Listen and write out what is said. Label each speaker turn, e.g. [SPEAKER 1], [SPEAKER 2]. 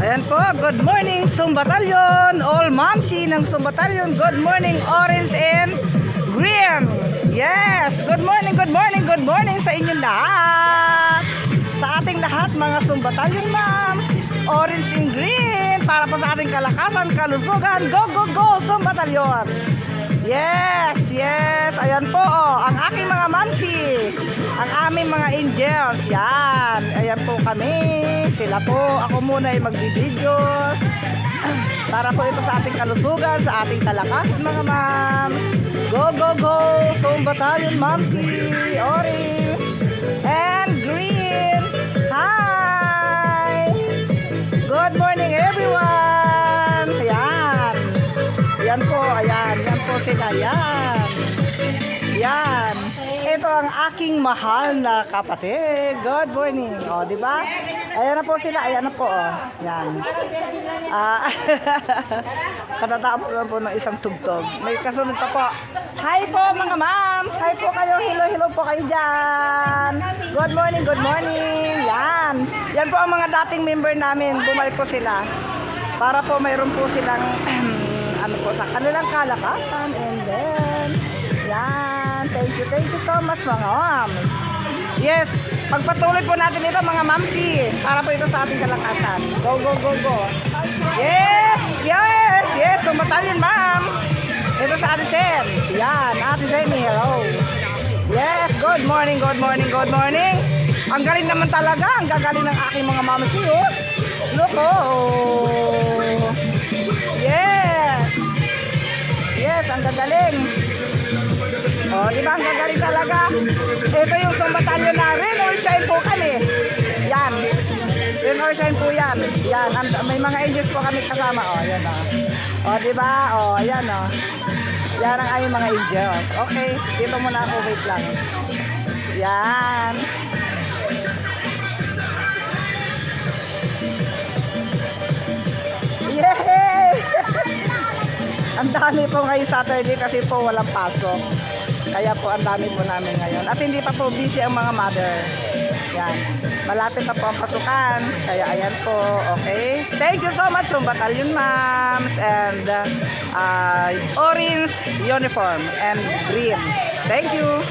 [SPEAKER 1] Ayan po, good morning Sumbatalyon, all mamsi ng Sumbatalyon, good morning orange and green. Yes, good morning sa inyong lahat. Sa ating lahat mga Sumbatalyon moms, orange and green, para po sa ating kalakasan, kalusugan, go go go Sumbatalyon. Yes, ayan po ang aking mga mamsi, ang aming mga angels, yan, ayan po kami, sila po, ako muna ay magbibideo, para po ito sa ating kalusugan, sa ating kalakasan mga ma'am, go go go, Sumbatalyon mamsi, orange, and green, hi, good morning everyone, yan po sila, yan. Ito ang aking mahal na kapatid. Good morning. O, di ba? Ayan na po sila, ayan na po. Yan. Kadadaan po ng isang tugtog. May kasunod pa po. Hi po mga ma'am. Hi po kayo. Hello po kayo dyan. Good morning. Yan. Yan po ang mga dating member namin. Bumalik po sila. Para po mayroon po silang ano po sa kanilang kalakasan, and then yan, thank you so much mga ma'am. Yes, pagpatuloy po natin ito mga mamsi, para po ito sa ating kalakasan. Go yes, Sumbatalyon ma'am. Ito sa ating Sen, yan, ate Jenny, hello. Yes, good morning. Ang galing naman talaga, ang gagaling ng aking mga mamsi, oh. Look, oh. Yes, ang gagaling. Oh, di ba ang gagaling talaga? Ito yung Sumbatalyon na rain or shine po kami. Yan. Rain or shine po yan. Yan, may mga angels po kami kasama. Oh, yan oh. Oh, di ba? Oh, yan oh. Yan ang aming mga angels. Okay, dito muna ako, wait lang. Yan. Yay! Ang dami po ngayon Saturday kasi po walang pasok. Kaya po ang dami po namin ngayon. At hindi pa po busy ang mga mother. Yan. Malapit na po ang pasukan. Kaya ayan po. Okay. Thank you so much Sumbatalyon moms and orange uniform and green. Thank you.